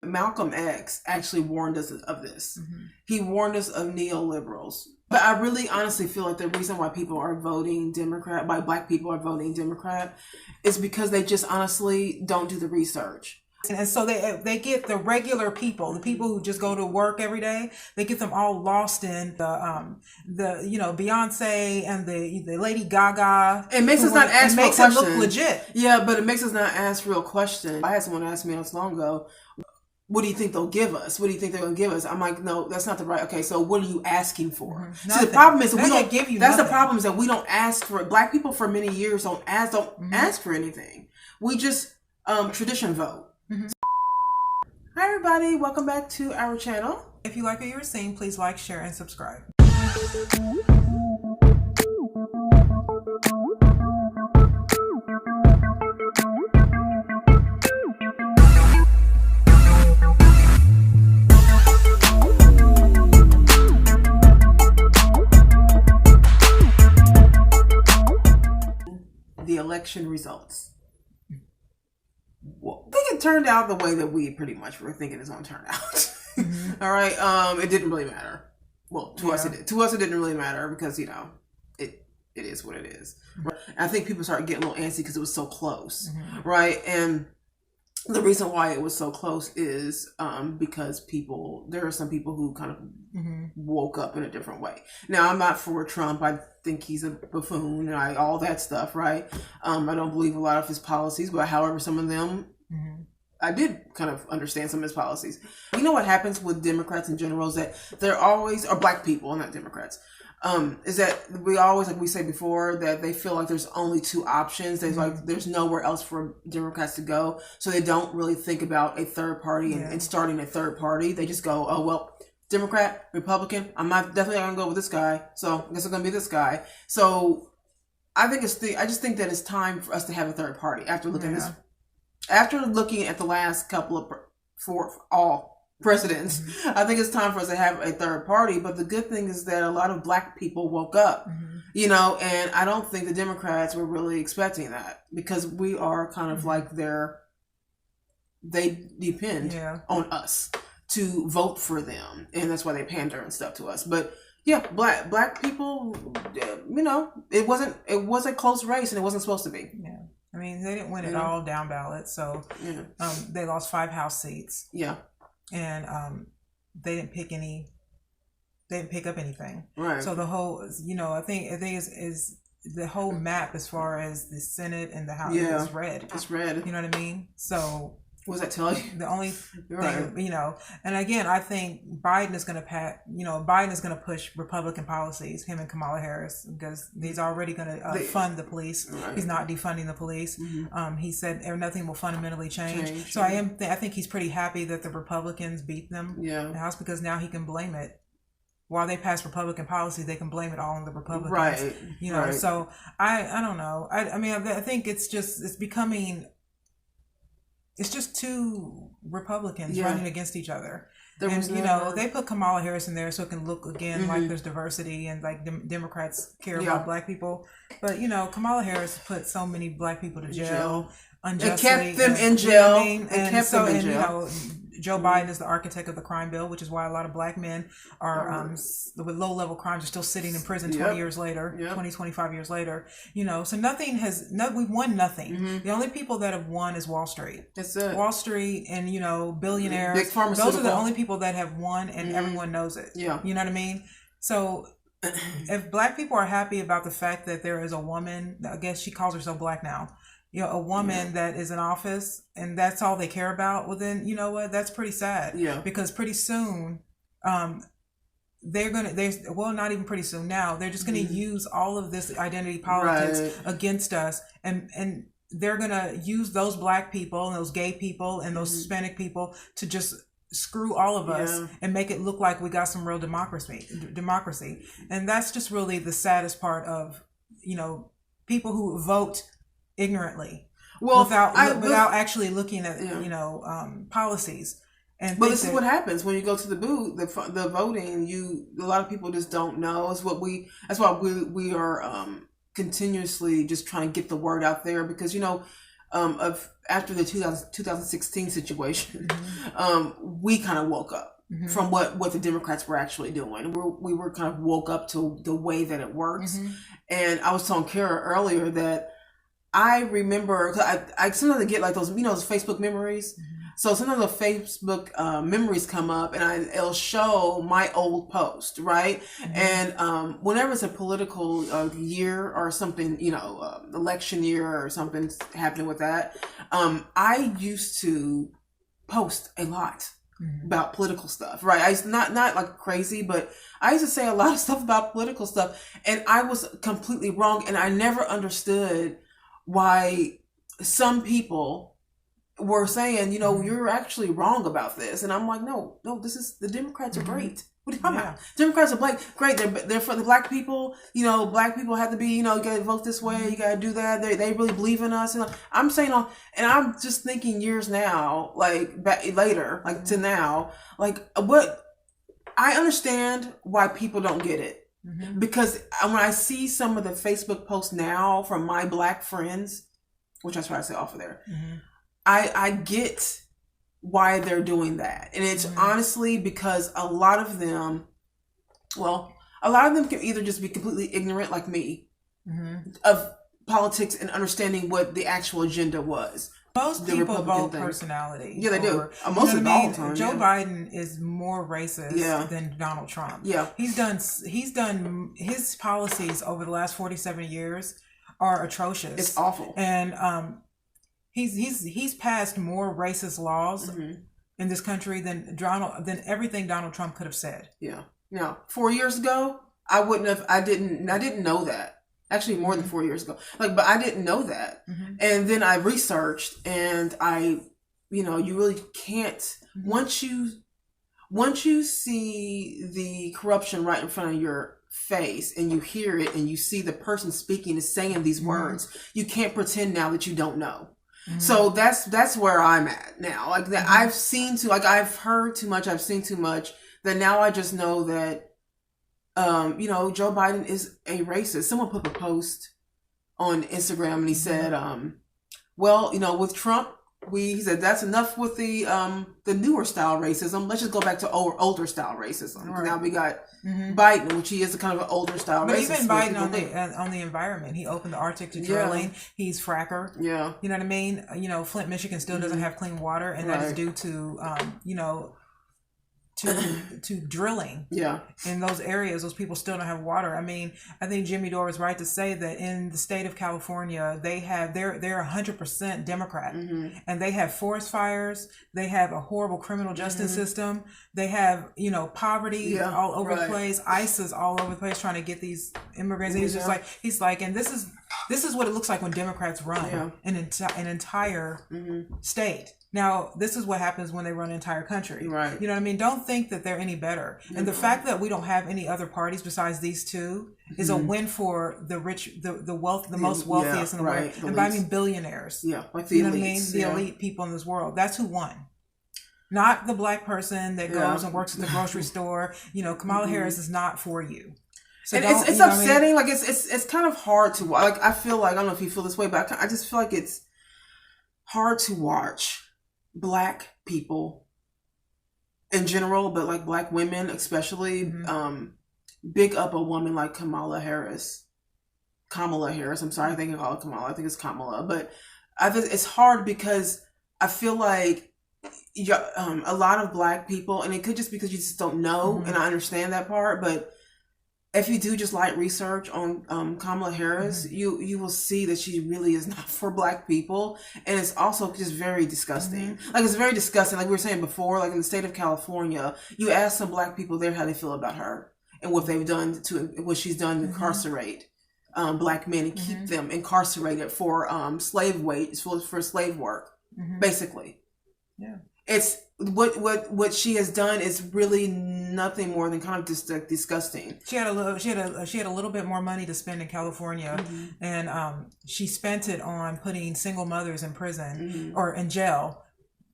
Malcolm X actually warned us of this. He warned us of neoliberals. But I really honestly feel like the reason why people are voting Democrat, why black people are voting Democrat, is because they just honestly don't do the research. And so they get the regular people, the people who just go to work every day, they get them all lost in the Beyonce and the Lady Gaga. It makes us not ask real questions. It makes it look legit. Yeah, but it makes us not ask real questions. I had someone ask me not so long ago, what do you think they'll give us? What do you think they're going to give us? I'm like, no, that's not the right. Okay, so what are you asking for? See, the problem is we don't give you. That's nothing. The problem is that we don't ask for. Black people for many years don't ask for anything. We just tradition vote. Hi everybody, welcome back to our channel. If you like what you were seeing, please like, share, and subscribe. The election results. Well, I think it turned out the way that we pretty much were thinking it's going to turn out. All right. It didn't really matter. Well, to us it did. To us it didn't really matter because, it is what it is. Right? I think people started getting a little antsy because it was so close. Right. And the reason why it was so close is because there are some people who kind of woke up in a different way. Now, I'm not for Trump. I think he's a buffoon and all that stuff, right? I don't believe a lot of his policies, but however, some of them, I did kind of understand some of his policies. You know what happens with Democrats in general is that they're always, or black people, not Democrats, is that we always, like we said before, that they feel like there's only two options. There's nowhere else for Democrats to go. So they don't really think about a third party and starting a third party. They just go, oh, well, Democrat, Republican, definitely not going to go with this guy. So I guess it's going to be this guy. So I just think that it's time for us to have a third party after looking at the last couple of, for all presidents. I think it's time for us to have a third party. But the good thing is that a lot of black people woke up, and I don't think the Democrats were really expecting that because we are kind of like they depend on us to vote for them, and that's why they pander and stuff to us. But yeah, black people, it was a close race, and it wasn't supposed to be. Yeah, I mean, they didn't win it all down ballot, so they lost 5 House seats. Yeah, and they didn't pick any. They didn't pick up anything. Right. So the whole, I think is the whole map as far as the Senate and the House is red. It's red. You know what I mean? So. What does that tell you? The only thing, and again, I think Biden is going to push Republican policies, him and Kamala Harris, because he's already going to fund the police. Right. He's not defunding the police. He said nothing will fundamentally change. So I think he's pretty happy that the Republicans beat them in the House because now he can blame it. While they pass Republican policies, they can blame it all on the Republicans. Right. So I don't know. I think it's becoming. It's just two Republicans running against each other. They put Kamala Harris in there so it can look again like there's diversity and like Democrats care about black people. But Kamala Harris put so many black people to jail unjustly. It kept them in jail. Joe Biden is the architect of the crime bill, which is why a lot of black men are with low-level crimes are still sitting in prison 20 years later, 20, 25 years later. So we've won nothing. The only people that have won is Wall Street. That's it. Wall Street and, billionaires. Big pharmaceutical. Those are the only people that have won and everyone knows it. Yeah. You know what I mean? So if black people are happy about the fact that there is a woman, I guess she calls herself black now, a woman that is in office and that's all they care about, well then, you know what, that's pretty sad. Yeah. Because pretty soon, not even pretty soon now, they're just going to use all of this identity politics against us and they're going to use those black people and those gay people and those Hispanic people to just screw all of us and make it look like we got some real democracy. And that's just really the saddest part of, people who vote ignorantly, without actually looking at policies. But this is what happens when you go to the booth. The voting, a lot of people just don't know. That's why we are continuously just trying to get the word out there because of after the 2016 situation, we kind of woke up from what the Democrats were actually doing. We were kind of woke up to the way that it works. And I was telling Kara earlier that I remember, I sometimes get like those, those Facebook memories. So sometimes the Facebook memories come up and it'll show my old post, right? And whenever it's a political year or something, election year or something happening with that, I used to post a lot about political stuff, right? I used not like crazy, but I used to say a lot of stuff about political stuff, and I was completely wrong, and I never understood why some people were saying, you're actually wrong about this. And I'm like, no, the Democrats are great. What are you talking about? Democrats are great. They're for the black people. Black people have to be, you got to vote this way. You got to do that. They really believe in us. I'm saying, and I'm just thinking years now, like back later, like to now, like what I understand why people don't get it. Because when I see some of the Facebook posts now from my black friends, which I try to say off of there, I get why they're doing that. And it's honestly because a lot of them can either just be completely ignorant like me of politics and understanding what the actual agenda was. Most people vote personality. Yeah, they do. Most of the time. Joe Biden is more racist than Donald Trump. Yeah. He's done his policies over the last 47 years are atrocious. It's awful. And he's passed more racist laws in this country than everything Donald Trump could have said. Yeah. Now, 4 years ago, I didn't know that. Actually, more than 4 years ago. But I didn't know that. And then I researched, and you really can't, once you see the corruption right in front of your face and you hear it and you see the person speaking is saying these words, you can't pretend now that you don't know. So that's where I'm at now. Like that, I've heard too much, I've seen too much, that now I just know that Joe Biden is a racist. Someone put a post on Instagram and he said, with Trump, he said that's enough with the newer style racism. Let's just go back to older style racism. Right. Now we got Biden, which he is a kind of an older style racist. But even Biden on the environment, he opened the Arctic to drilling. He's fracker. Yeah, you know what I mean. Flint, Michigan still doesn't have clean water, and that is due to to drilling in those areas. Those people still don't have water. I mean, I think Jimmy Dore was right to say that in the state of California, they're 100% Democrat, and they have forest fires. They have a horrible criminal justice system. They have poverty all over the place. ICE is all over the place trying to get these immigrants. And he's like, and this is what it looks like when Democrats run an entire state. Now, this is what happens when they run an entire country. Right. You know what I mean? Don't think that they're any better. And the fact that we don't have any other parties besides these two is a win for the rich, the most wealthiest in the world. And by I mean billionaires. Yeah, like the elites. You know what I mean? The elite people in this world. That's who won. Not the black person that goes and works at the grocery store. Kamala Harris is not for you. So and it's upsetting. I mean? Like it's kind of hard to watch. Like I feel like, I don't know if you feel this way, but I just feel like it's hard to watch Black people in general, but like Black women especially, big up a woman like Kamala Harris. I'm sorry, I think I call it Kamala. I think it's Kamala, but it's hard because I feel like a lot of Black people, and it could just because you just don't know, and I understand that part, but if you do just light research on Kamala Harris, you will see that she really is not for Black people. And it's also just very disgusting. Like, it's very disgusting. Like we were saying before, like in the state of California, you ask some Black people there how they feel about her and what she's done to incarcerate Black men and keep them incarcerated for slave wage, for slave work, basically. Yeah. It's what she has done is really nothing more than kind of just disgusting. She had a little bit more money to spend in California, and she spent it on putting single mothers in prison or in jail,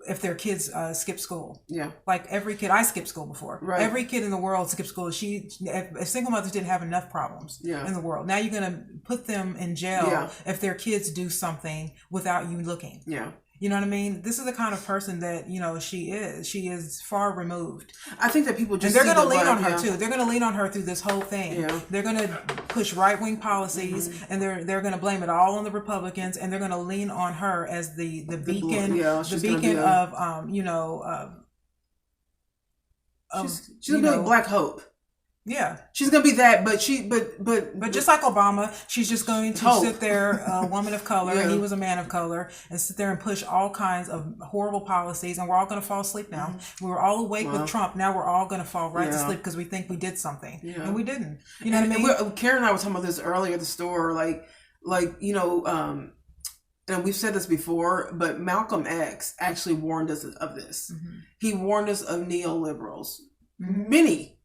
if their kids skip school. Yeah. Like every kid, I skipped school before. Right. Every kid in the world skipped school. If single mothers didn't have enough problems in the world. Now you're going to put them in jail if their kids do something without you looking. Yeah. You know what I mean? This is the kind of person that, you know, she is. She is far removed. I think that people just... And they're going to lean on her, too. They're going to lean on her through this whole thing. Yeah. They're going to push right-wing policies, and they're going to blame it all on the Republicans, and they're going to lean on her as the beacon, the beacon of, you know... she's going to be like Black Hope. Yeah, she's gonna be that, but just like Obama, she's just going to sit there, a woman of color, and he was a man of color, and sit there and push all kinds of horrible policies, and we're all going to fall asleep now. We were all awake with Trump. Now we're all going to fall right to sleep because we think we did something, and we didn't. You know what I mean? Karen and I were talking about this earlier at the store, like you know, and we've said this before, but Malcolm X actually warned us of this. He warned us of neoliberals. Many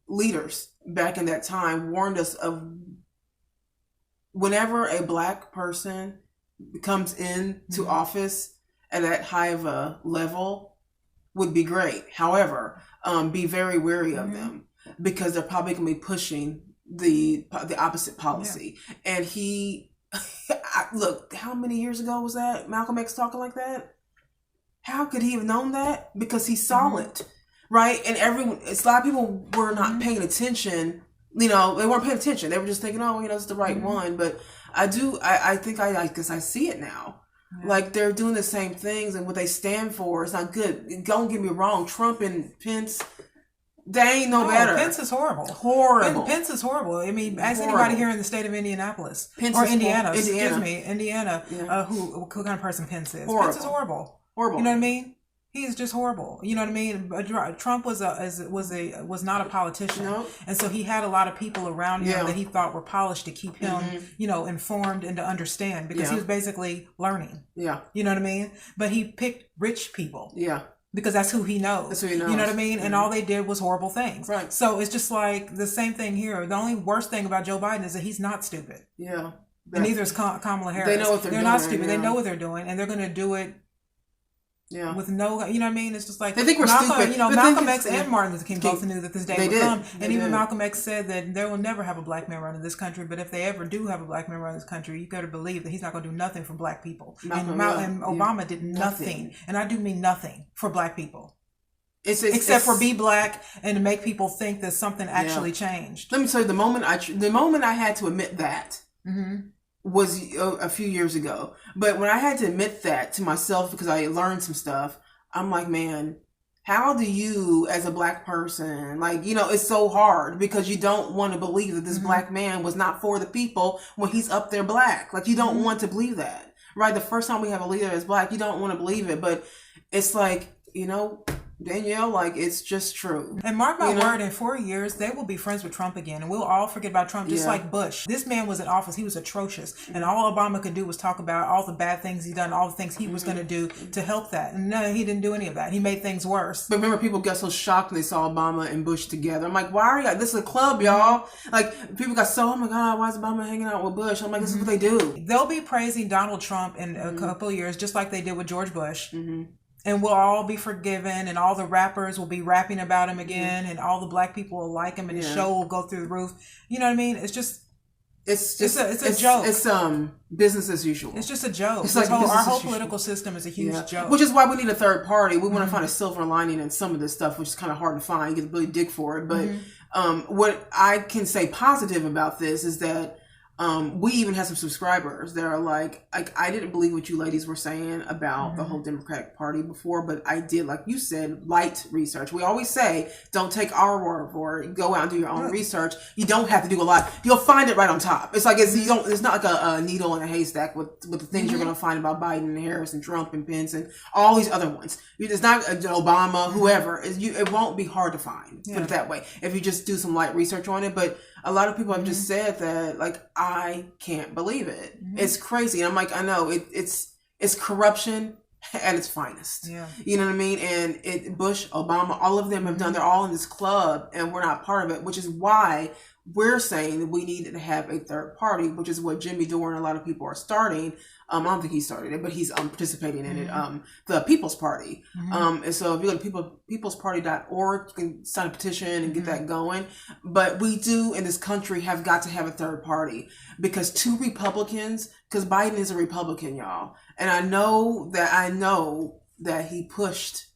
leaders back in that time warned us of whenever a Black person comes into office at that high of a level would be great. However, be very wary of them because they're probably going to be pushing the opposite policy. And he, look, how many years ago was that? Malcolm X talking like that? How could he have known that? Because he saw it. Right, and a lot of people were not paying attention. You know, they weren't paying attention. They were just thinking, "Oh, you know, it's the right one." But I think I see it now. Like they're doing the same things, and what they stand for is not good. Don't get me wrong, Trump and Pence, they ain't no better. Pence is horrible. Horrible. Pence is horrible. I mean, ask anybody here in the state of Indianapolis Pence or is Indiana. Excuse me, Indiana. Who kind of person Pence is? Horrible. Pence is horrible. Horrible. You know what I mean? He is just horrible. You know what I mean? Trump was not a politician, and so he had a lot of people around him that he thought were polished to keep him, you know, informed and to understand because he was basically learning. Yeah, you know what I mean? But he picked rich people. Yeah. Because that's who he knows. That's who he knows. You know what I mean? And all they did was horrible things. Right. So it's just like the same thing here. The only worst thing about Joe Biden is that he's not stupid. Yeah. And neither is Kamala Harris. They know what they're doing. They're not stupid. They know what they're doing, and they're going to do it. Yeah. With no, you know what I mean? It's just like, they think we're stupid. You know, Malcolm X and Martin Luther King both knew that this day would come. And even Malcolm X said that there will never have a Black man running this country, but if they ever do have a Black man running this country, you got to believe that he's not going to do nothing for Black people. And Obama did nothing. And I do mean nothing for Black people. Except for be Black and to make people think that something actually changed. Let me tell you, the moment I had to admit that, was a few years ago. But when I had to admit that to myself because I learned some stuff, I'm like, man, how do you as a Black person, like, you know, it's so hard because you don't want to believe that this Black man was not for the people when he's up there Black. Like, you don't want to believe that, right? The first time we have a leader that's Black, you don't want to believe it. But it's like, you know, Danielle, like, it's just true. And mark my word, in 4 years, they will be friends with Trump again. And we'll all forget about Trump, just like Bush. This man was in office. He was atrocious. And all Obama could do was talk about all the bad things he done, all the things he was going to do to help that. And no, he didn't do any of that. He made things worse. But remember, people got so shocked when they saw Obama and Bush together. I'm like, why are you? This is a club, y'all. Like, people got so, oh my God, why is Obama hanging out with Bush? I'm like, this is what they do. They'll be praising Donald Trump in a couple of years, just like they did with George Bush. And we'll all be forgiven, and all the rappers will be rapping about him again, and all the Black people will like him, and his show will go through the roof. You know what I mean? It's a joke. It's business as usual. It's just a joke. It's like our whole political system is a huge joke. Which is why we need a third party. We want to find a silver lining in some of this stuff, which is kind of hard to find. You can really dig for it. But what I can say positive about this is that we even have some subscribers that are like, I didn't believe what you ladies were saying about the whole Democratic Party before, but I did, like you said, light research. We always say, don't take our word for it. Go out and do your own research. You don't have to do a lot. You'll find it right on top. It's like, it's not like a needle in a haystack with the things you're going to find about Biden and Harris and Trump and Pence and all these other ones. It's not Obama, whoever. It won't be hard to find, put it that way, if you just do some light research on it. But a lot of people have just said that, like, I can't believe it. It's crazy. And I'm like, I know it's corruption at its finest. Yeah. You know what I mean? And Bush, Obama, all of them have done, they're all in this club and we're not part of it, which is why we're saying that we needed to have a third party, which is what Jimmy Dore and a lot of people are starting. I don't think he started it, but he's participating in it. The People's Party. And so if you go to peoplesparty.org, you can sign a petition and get that going. But we do in this country have got to have a third party, because two Republicans, because Biden is a Republican, y'all. And I know that he pushed,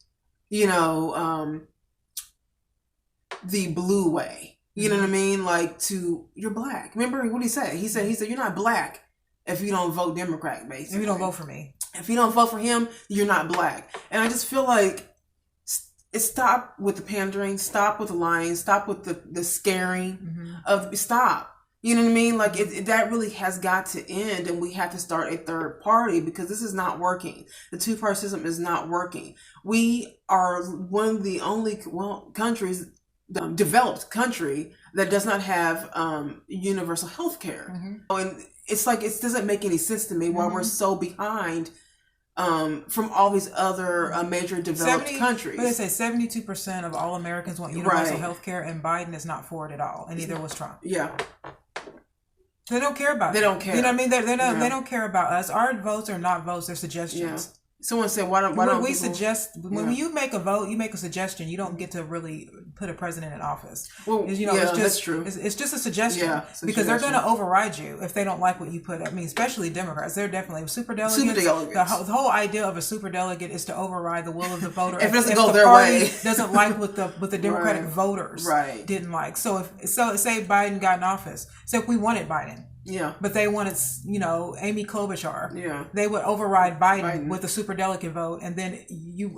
the blue way. You know what I mean? Like, you're black. Remember what he said? He said, you're not black if you don't vote Democrat, basically. If you don't vote for me. If you don't vote for him, you're not black. And I just feel like stop with the pandering, stop with the lying, stop with the scaring stop. You know what I mean? Like, that really has got to end, and we have to start a third party, because this is not working. The two-party system is not working. We are one of the only countries, developed country, that does not have universal health care. And it's like, it doesn't make any sense to me why we're so behind from all these other major developed countries. But they say 72% of all Americans want universal health care, and Biden is not for it at all, and neither was Trump. Yeah. They don't care about it. They don't care. You know what I mean? They don't care about us. Our votes are not votes, they're suggestions. Yeah. Someone said, why don't we people suggest, when you make a vote, you make a suggestion. You don't get to really put a president in office. Well, it's just, that's true. It's just a suggestion, because they're going to override you if they don't like what you put. I mean, especially Democrats. They're definitely superdelegates. The whole idea of a superdelegate is to override the will of the voter. If it doesn't go their way, doesn't like what the Democratic voters didn't like. So say Biden got in office. So if we wanted Biden. Yeah. But they wanted, Amy Klobuchar. Yeah. They would override Biden with a superdelegate vote, and then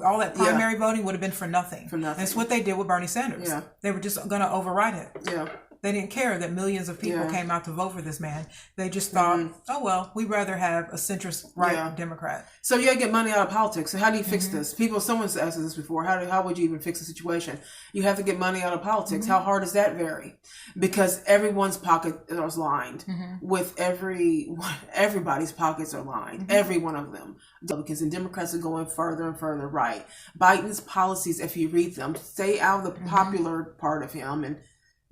all that primary voting would have been for nothing. And it's what they did with Bernie Sanders. Yeah. They were just going to override it. Yeah. They didn't care that millions of people came out to vote for this man. They just thought, oh, well, we'd rather have a centrist Democrat. So you got to get money out of politics. So how do you fix this? Someone's asked this before. How would you even fix the situation? You have to get money out of politics. How hard does that vary? Because everyone's pocket is lined with everybody's pockets are lined. Every one of them. Republicans and Democrats are going further and further right. Biden's policies, if you read them, stay out of the popular part of him and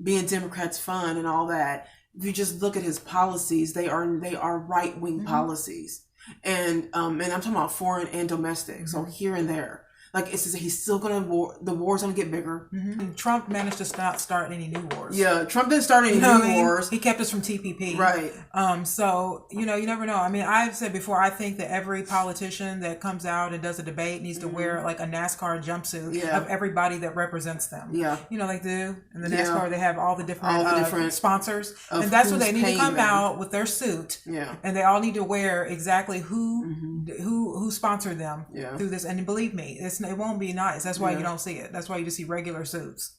being Democrats fun and all that. If you just look at his policies, they are right wing policies, and I'm talking about foreign and domestic. So here and there, like it's just, he's still the war's gonna get bigger. Trump managed to not start any new wars. Yeah, Trump didn't start any new wars. He kept us from TPP. Right. So you never know. I mean, I've said before, I think that every politician that comes out and does a debate needs to wear like a NASCAR jumpsuit of everybody that represents them. Yeah. Like they do in the NASCAR, they have all the different sponsors, and that's what they need to come out with their suit. Yeah. And they all need to wear exactly who sponsored them through this. And believe me, it won't be nice. That's why you don't see it. That's why you just see regular suits.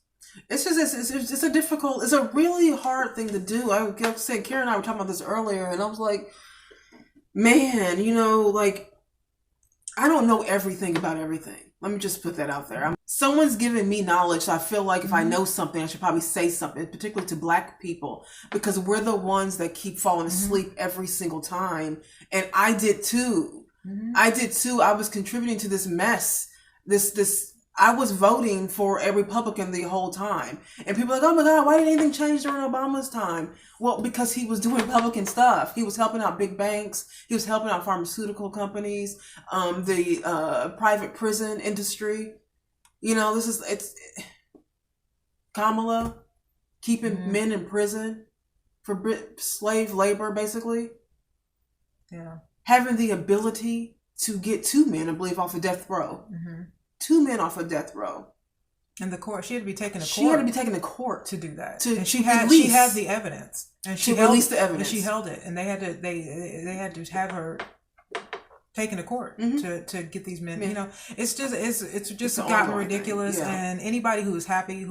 It's just a really hard thing to do. I kept saying, Karen and I were talking about this earlier, and I was like, man, like, I don't know everything about everything. Let me just put that out there. Someone's giving me knowledge, so I feel like if I know something, I should probably say something, particularly to Black people, because we're the ones that keep falling asleep every single time. And I did too. I was contributing to this mess. I was voting for a Republican the whole time. And people are like, oh my God, why didn't anything change during Obama's time? Well, because he was doing Republican stuff. He was helping out big banks. He was helping out pharmaceutical companies, the private prison industry. It's Kamala keeping men in prison for slave labor, basically. Yeah. Having the ability to get two men, I believe, off of death row. Two men off of death row. And the court, she had to be taken to court. She had to be taken to court to do that. And she had the evidence, and she released the evidence. And she held it, and they had to have her taken to court to get these men. It's just gotten ridiculous. And anybody who is happy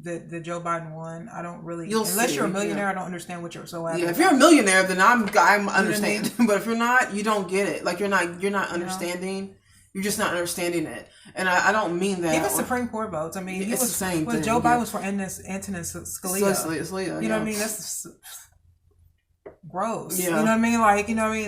that Joe Biden won, I don't really. Unless you're a millionaire, I don't understand what you're so happy. Yeah, if you're a millionaire, then I'm understanding. But if you're not, you don't get it. Like you're not understanding. You're just not understanding it. And I don't mean that. Even Supreme Court votes. I mean, it's the same thing. Joe Biden was for Antonin Scalia. You know what I mean? That's gross. Yeah. You know what I mean?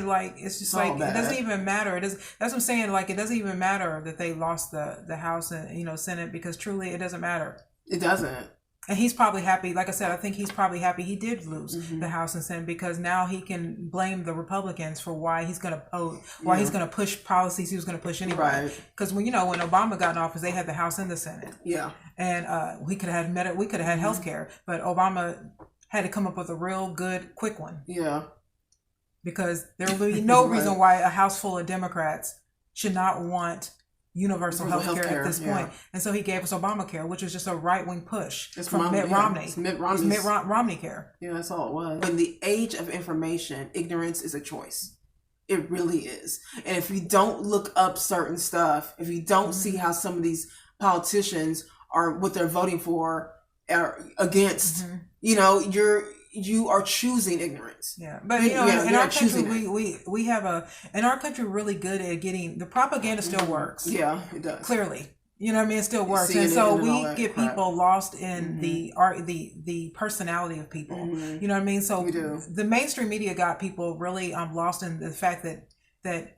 Like, it's just like, it doesn't even matter. That's what I'm saying. Like, it doesn't even matter that they lost the House and, Senate, because truly it doesn't matter. It doesn't. And he's probably happy. Like I said, I think he's probably happy he did lose the House and Senate, because now he can blame the Republicans for why he's going to push policies he was going to push anyway. Because when Obama got in office, they had the House and the Senate. Yeah. And we could have had health care, but Obama had to come up with a real good, quick one. Yeah. Because there will be no reason why a House full of Democrats should not want universal health care at this point. And so he gave us Obamacare, which was just a right-wing push from Mitt Romney. It's Mitt Romney care. Yeah, that's all it was. In the age of information, ignorance is a choice. It really is. And if you don't look up certain stuff, if you don't see how some of these politicians are, what they're voting for, are against, you are choosing ignorance. Yeah, but in our country, we have in our country really good at getting, the propaganda still works. Yeah, it does. Clearly, it still works, and so we get people lost in the personality of people. You know what I mean? So the mainstream media got people really lost in the fact that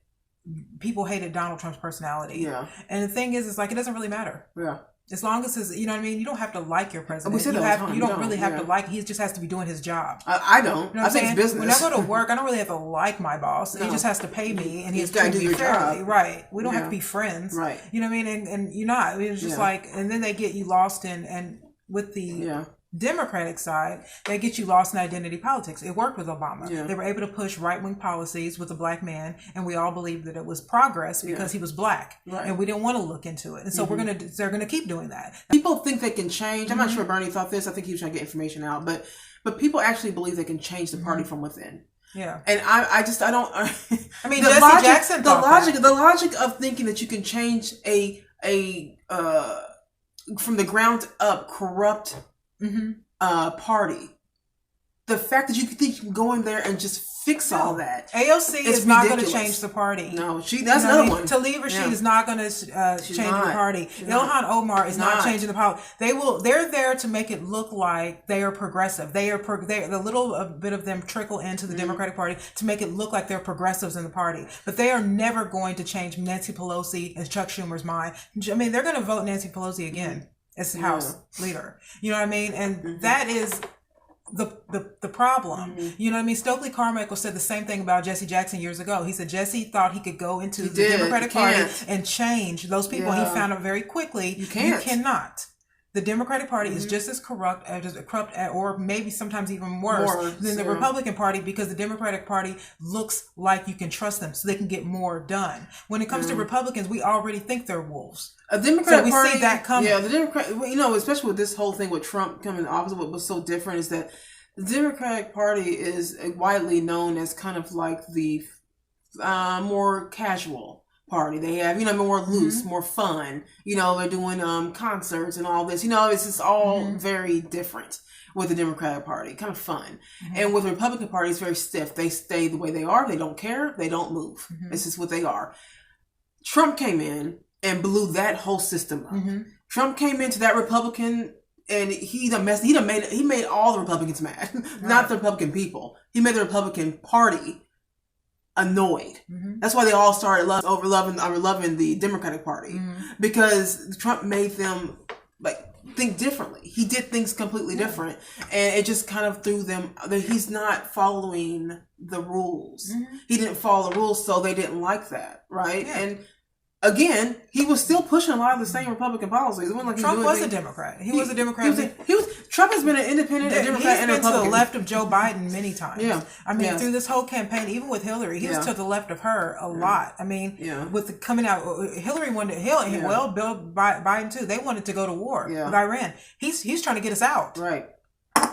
people hated Donald Trump's personality. Yeah, and the thing is, it's like it doesn't really matter. Yeah. As long as his, you know what I mean? You don't have to like your president. You don't really have to like, he just has to be doing his job. I don't. I think it's business. When I go to work, I don't really have to like my boss. No. He just has to pay me, and he has to do your job. Right. We don't have to be friends. Right. You know what I mean? And you're not. It's just like, and then they get you lost in, and with the Democratic side, they get you lost in identity politics. It worked with Obama. Yeah. They were able to push right-wing policies with a black man, and we all believed that it was progress because he was black, and we didn't want to look into it. And so they're gonna keep doing that. People think they can change. I'm not sure Bernie thought this. I think he was trying to get information out, but people actually believe they can change the party from within. Yeah, and I don't. I mean, Jesse Jackson. The logic of thinking that you can change a from the ground up corrupt party. The fact that you think you can go in there and just fix all that. AOC is not going to change the party. No, that's another one. Talib Rashid is not going to change the party. Ilhan Omar is not changing the party. They're there to make it look like they are progressive. The little bit of them trickle into the Democratic Party to make it look like they're progressives in the party. But they are never going to change Nancy Pelosi and Chuck Schumer's mind. I mean, they're going to vote Nancy Pelosi again as the House leader. You know what I mean? And that is the problem. You know what I mean? Stokely Carmichael said the same thing about Jesse Jackson years ago. He said Jesse thought he could go into the Democratic Party and change those people. And he found out very quickly you cannot. The Democratic Party is just as corrupt, or maybe sometimes even worse than the Republican Party, because the Democratic Party looks like you can trust them, so they can get more done. When it comes to Republicans, we already think they're wolves. A Democratic Party, see that coming. Yeah, the Democrat. Especially with this whole thing with Trump coming to office, what was so different is that the Democratic Party is widely known as kind of like the more casual party. They have, more loose, more fun. They're doing concerts and all this. It's just all very different with the Democratic Party, kind of fun. And with the Republican Party, it's very stiff. They stay the way they are. They don't care. They don't move. This is what they are. Trump came in and blew that whole system up. Trump came into that Republican, and he made all the Republicans mad, not the Republican people. He made the Republican Party annoyed. That's why they all started loving the Democratic Party, because Trump made them think differently. He did things completely different, and it just kind of threw them. He's not following the rules. He didn't follow the rules, so they didn't like that, right? Yeah. And again, he was still pushing a lot of the same Republican policies. It wasn't like Trump was a Democrat. He was a Democrat. Trump has been an independent, a Democrat, and a Republican. He's been to the left of Joe Biden many times. Yeah, I mean, through this whole campaign, even with Hillary, he was to the left of her a lot. I mean, with the coming out, Hillary wanted Bill Biden too. They wanted to go to war with Iran. He's trying to get us out. Right.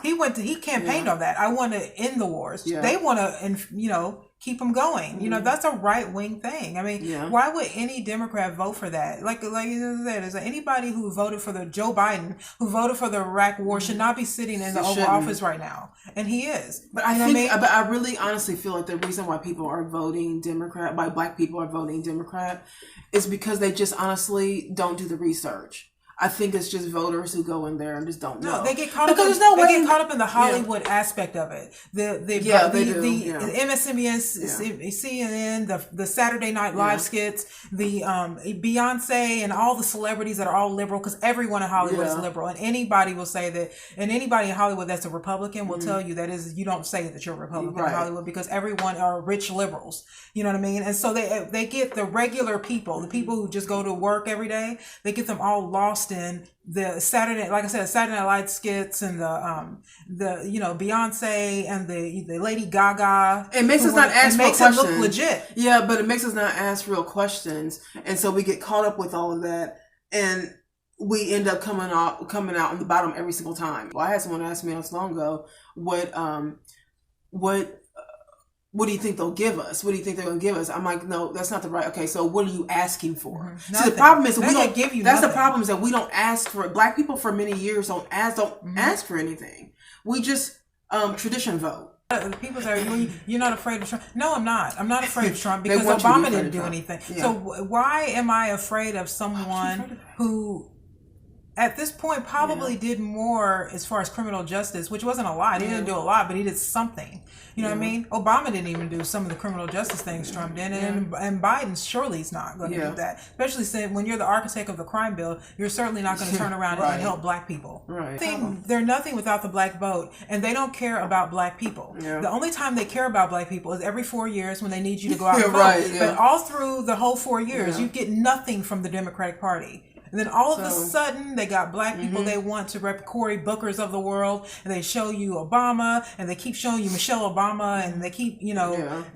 He campaigned on that. I want to end the wars. Yeah. They want to, keep them going. That's a right wing thing. I mean, why would any Democrat vote for that? Like you said, is there anybody who voted for Joe Biden, who voted for the Iraq war, should not be sitting in the Oval Office right now, and he is. But I really honestly feel like the reason why people are voting Democrat, why Black people are voting Democrat, is because they just honestly don't do the research. I think it's just voters who go in there and just don't know. No, they get caught up. There's no way. They get caught up in the Hollywood aspect of it. The MSNBC, CNN, the Saturday Night Live skits, the Beyonce, and all the celebrities that are all liberal, because everyone in Hollywood is liberal, and anybody will say that, and anybody in Hollywood that's a Republican will tell you that you don't say that you're a Republican in Hollywood, because everyone are rich liberals. You know what I mean? And so they get the regular people, the people who just go to work every day, they get them all lost in the Saturday, like I said, Saturday Night Live skits, and the Beyonce and the Lady Gaga. It makes us not ask real questions. It look legit. Yeah, but it makes us not ask real questions, and so we get caught up with all of that, and we end up coming out on the bottom every single time. Well, I had someone ask me not so long ago, what do you think they'll give us? What do you think they're going to give us? I'm like, no, that's not the right. Okay, so what are you asking for? See, the problem is that we don't give you. That's nothing. The problem is that we don't ask for. Black people for many years don't ask for anything. We just tradition vote. People say, well, you're not afraid of Trump. No, I'm not. I'm not afraid of Trump because Obama didn't do anything. Yeah. So why am I afraid of someone who, at this point, probably did more as far as criminal justice, which wasn't a lot. He didn't do a lot, but he did something. You know what I mean? Obama didn't even do some of the criminal justice things Trump did, and Biden surely is not going to do that. Especially since when you're the architect of the crime bill, you're certainly not going to turn around and help black people. Right. They're nothing without the black vote, and they don't care about black people. Yeah. The only time they care about black people is every 4 years when they need you to go out and vote. But all through the whole 4 years, you get nothing from the Democratic Party. And then all of a sudden, they got black people they want to rep Cory Bookers of the world, and they show you Obama, and they keep showing you Michelle Obama, and they keep,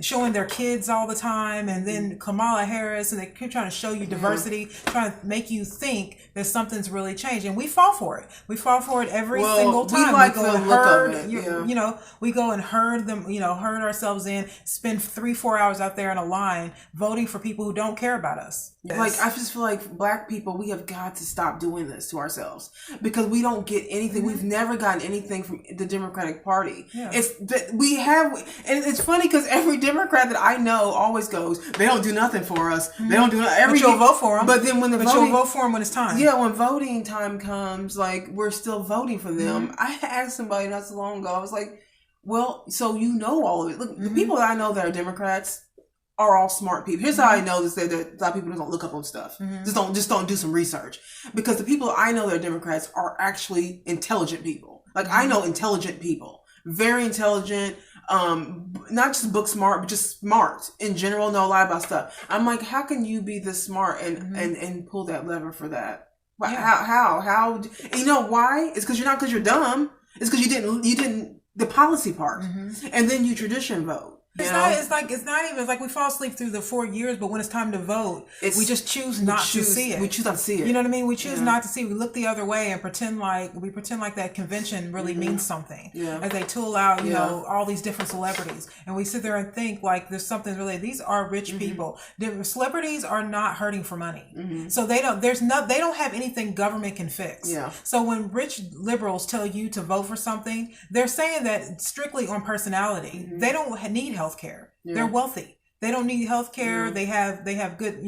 showing their kids all the time, and then Kamala Harris, and they keep trying to show you diversity, trying to make you think that something's really changed. And we fall for it. We fall for it every single time. We go and herd, we go and herd them, herd ourselves in, spend 3-4 hours out there in a line voting for people who don't care about us. Yes. Like, I just feel like black people, we have got to stop doing this to ourselves because we don't get anything. We've never gotten anything from the Democratic Party. Yeah. And it's funny because every Democrat that I know always goes, they don't do nothing for us. They don't do nothing. But you'll vote for them. But then you'll vote for them when it's time. Yeah, when voting time comes, like, we're still voting for them. I asked somebody not so long ago, I was like, well, so all of it. Look, the people that I know that are Democrats are all smart people. Here's how I know this: that a lot of people don't look up on stuff. Just don't do some research, because the people I know that are Democrats are actually intelligent people. Like, I know intelligent people, very intelligent, not just book smart, but just smart in general, know a lot about stuff. I'm like, how can you be this smart and pull that lever for that? Yeah. How? You know why? It's because you're dumb. It's because you didn't the policy part, and then you tradition vote. It's like we fall asleep through the 4 years, but when it's time to vote, we just choose not to see it. We choose not to see it. You know what I mean? We choose not to see it. We look the other way and pretend like that convention really means something. Yeah. As they tool out, all these different celebrities, and we sit there and think like there's something really. These are rich people. Celebrities are not hurting for money, so they don't have anything government can fix. Yeah. So when rich liberals tell you to vote for something, they're saying that strictly on personality. They don't need health care. They're wealthy. They don't need health care. They have good,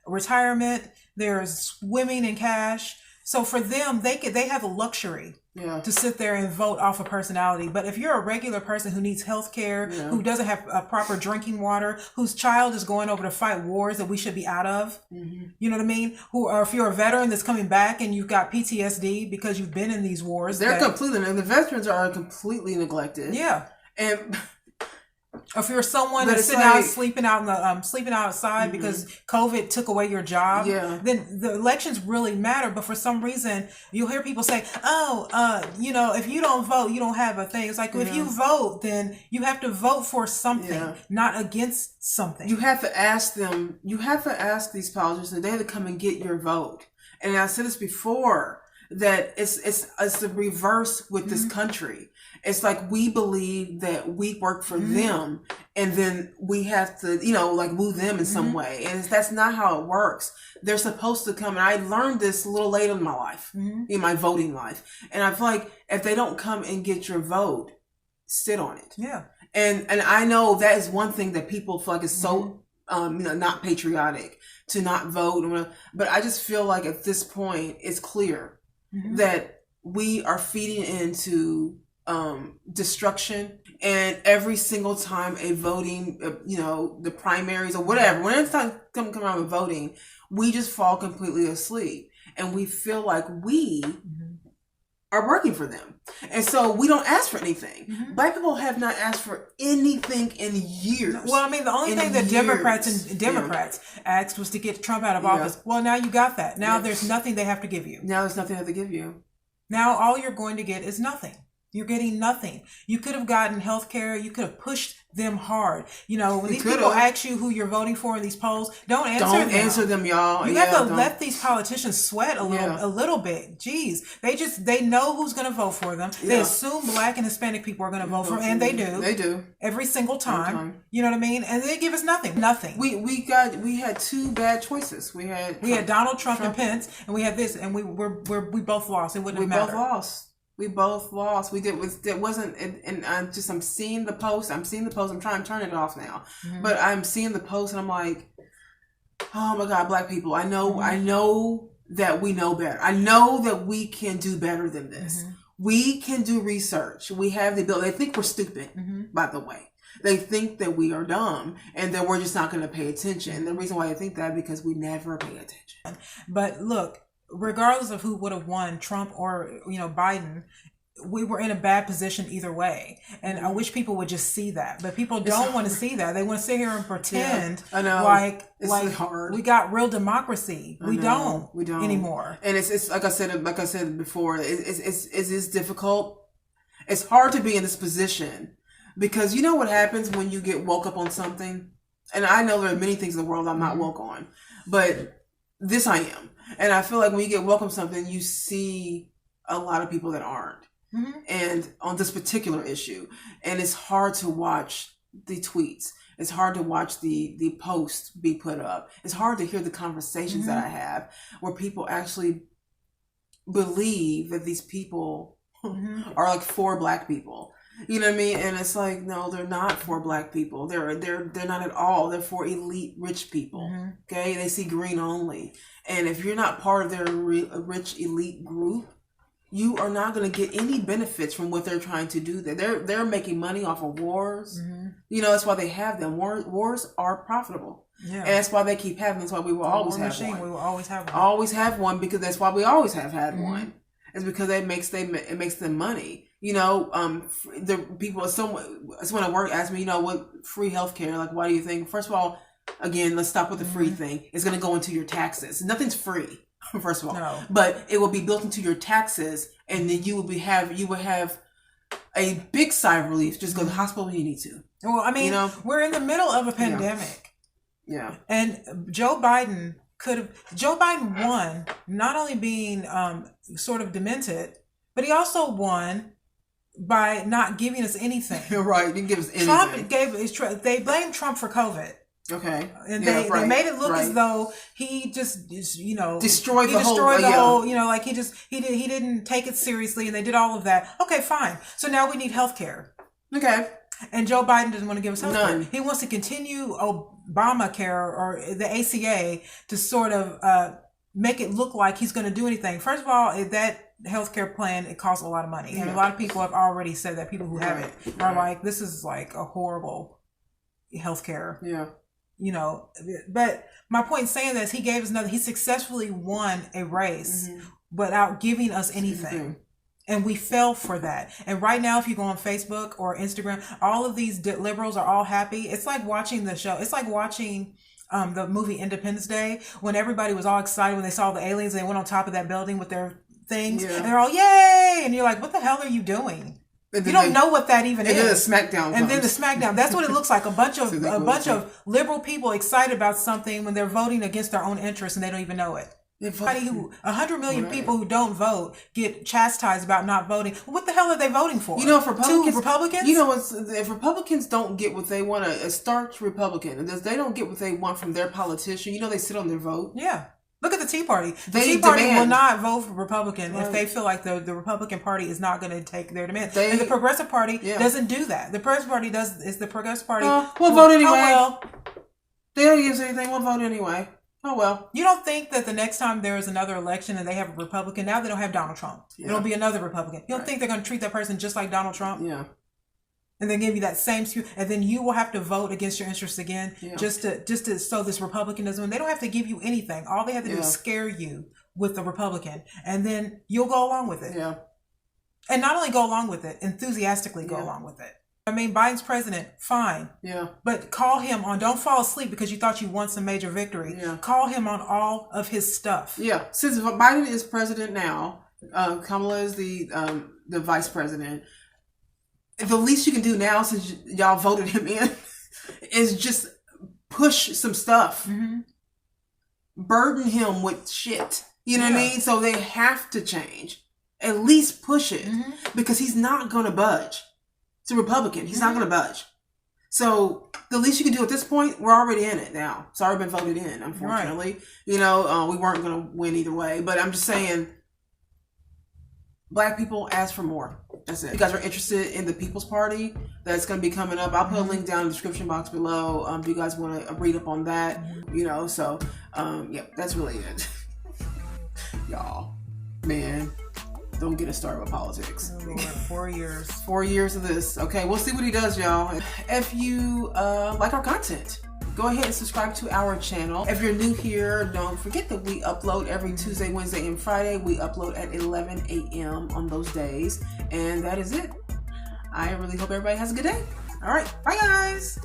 retirement. They're swimming in cash. So for them, they have a luxury to sit there and vote off of personality. But if you're a regular person who needs health care, who doesn't have proper drinking water, whose child is going over to fight wars that we should be out of, you know what I mean? Or if you're a veteran that's coming back and you've got PTSD because you've been in these wars. The veterans are completely neglected. Yeah. And if you're someone that's sleeping outside because COVID took away your job, then the elections really matter. But for some reason, you'll hear people say, if you don't vote, you don't have a thing. It's like, if you vote, then you have to vote for something, not against something. You have to ask them, these politicians, they have to come and get your vote. And I said this before, that it's the reverse with this country. It's like we believe that we work for them, and then we have to, woo them in some way. And that's not how it works. They're supposed to come. And I learned this a little later in my life, in my voting life. And I feel like if they don't come and get your vote, sit on it. Yeah. And I know that is one thing that people feel like is so not patriotic, to not vote. But I just feel like at this point, it's clear that we are feeding into destruction, and every single time a voting, the primaries or whatever, when it's time come around with voting, we just fall completely asleep, and we feel like we are working for them, and so we don't ask for anything. Black people have not asked for anything in years. Well, I mean, the only thing that Democrats asked was to get Trump out of office. Well, now you got that. Now there's nothing they have to give you. Now there's nothing they have to give you. Now all you're going to get is nothing. You're getting nothing. You could have gotten health care. You could have pushed them hard. When these people ask you who you're voting for in these polls, don't answer them, y'all. You have to let these politicians sweat a little bit. Jeez. They know who's going to vote for them. They assume Black and Hispanic people are going to vote for them, and they do. They do. Every single time. You know what I mean? And they give us nothing. Nothing. We had two bad choices. We had Donald Trump and Pence, and we had this, and we both lost. It wouldn't have mattered. We both lost. It wasn't, and I'm seeing the post. I'm trying to turn it off now, but I'm seeing the post, and I'm like, oh my God, Black people. I know that we know better. I know that we can do better than this. We can do research. We have the ability. They think we're stupid, by the way. They think that we are dumb and that we're just not going to pay attention. And the reason why they think that, because we never pay attention. But look, regardless of who would have won, Trump or Biden, we were in a bad position either way, and I wish people would just see that. But people don't want to see that. They want to sit here and pretend like hard. We got real democracy. We don't anymore. And it's like I said before. It's difficult. It's hard to be in this position, because you know what happens when you get woke up on something. And I know there are many things in the world I'm not woke on, but this I am. And I feel like when you get woke on something, you see a lot of people that aren't. And on this particular issue. And it's hard to watch the tweets. It's hard to watch the posts be put up. It's hard to hear the conversations that I have where people actually believe that these people are like for Black people. You know what I mean? And it's like, no, they're not for Black people. They're not at all. They're for elite rich people. Okay? They see green only. And if you're not part of their rich elite group, you are not going to get any benefits from what they're trying to do there. They're making money off of wars. That's why they have them. Wars are profitable. Yeah. And that's why they keep having. That's why we will always have one. We will always have one. Always have one, because that's why we always have had one. It's because it makes them money. The people, someone at work asked me, what free healthcare, like, why do you think? First of all, again, let's stop with the free thing. It's going to go into your taxes. Nothing's free. First of all, no. But it will be built into your taxes, and then you would have a big sigh of relief. Just go to the hospital when you need to. Well, I mean, we're in the middle of a pandemic. Yeah. And Joe Biden won, not only being sort of demented, but he also won by not giving us anything. Right, he didn't give us anything. They blamed Trump for COVID. Okay. And they made it look as though he just destroyed the whole like he didn't take it seriously, and they did all of that. Okay, fine. So now we need health care. Okay. And Joe Biden doesn't want to give us health care. He wants to continue Obamacare or the ACA to sort of make it look like he's going to do anything. First of all, that healthcare plan, it costs a lot of money. And a lot of people have already said that. People who have it are like, this is like a horrible healthcare. Yeah. But my point in saying this, he successfully won a race without giving us anything. And we fell for that. And right now, if you go on Facebook or Instagram, all of these liberals are all happy. It's like watching the show. It's like watching the movie Independence Day, when everybody was all excited when they saw the aliens. They went on top of that building with their things. And they're all, yay! And you're like, what the hell are you doing? You don't know what that even is. And then the SmackDown. And then the SmackDown. That's what it looks like. A bunch of liberal people excited about something when they're voting against their own interests, and they don't even know it. 100 million people who don't vote get chastised about not voting. What the hell are they voting for? If Republicans, if Republicans don't get what they want, a starch Republican, and they don't get what they want from their politician, they sit on their vote. Yeah. Look at the Tea Party. The Tea Party will not vote for Republican if they feel like the Republican Party is not going to take their demands. And the Progressive Party doesn't do that. The Progressive Party is the Progressive Party. We'll vote anyway. Oh, well. They don't give us anything. We'll vote anyway. Oh, well. You don't think that the next time there is another election and they have a Republican, now they don't have Donald Trump. Yeah. It'll be another Republican. You don't think they're going to treat that person just like Donald Trump? Yeah. And then give you that same spew, and then you will have to vote against your interests again, just to sow this republicanism. And they don't have to give you anything. All they have to do is scare you with the Republican, and then you'll go along with it. Yeah. And not only go along with it, enthusiastically go along with it. I mean, Biden's president, fine. Yeah. But call him on, don't fall asleep because you thought you won some major victory. Yeah. Call him on all of his stuff. Yeah. Since Biden is president now, Kamala is the vice president. The least you can do now, since y'all voted him in, is just push some stuff. Mm-hmm. Burden him with shit. You know what I mean? So they have to change. At least push it. Mm-hmm. Because he's not going to budge. It's a Republican. He's not going to budge. So the least you can do at this point, we're already in it now. It's already been voted in, unfortunately. Right. You know, we weren't going to win either way. But I'm just saying, Black people ask for more. That's it. If you guys are interested in the People's Party that's going to be coming up, I'll put a link down in the description box below. If you guys want to read up on that, you know, so that's really it. Y'all, man, don't get us started with politics. 4 years. 4 years of this. Okay, we'll see what he does, y'all. If you like our content, go ahead and subscribe to our channel. If you're new here, don't forget that we upload every Tuesday, Wednesday, and Friday. We upload at 11 a.m. on those days. And that is it. I really hope everybody has a good day. All right. Bye, guys.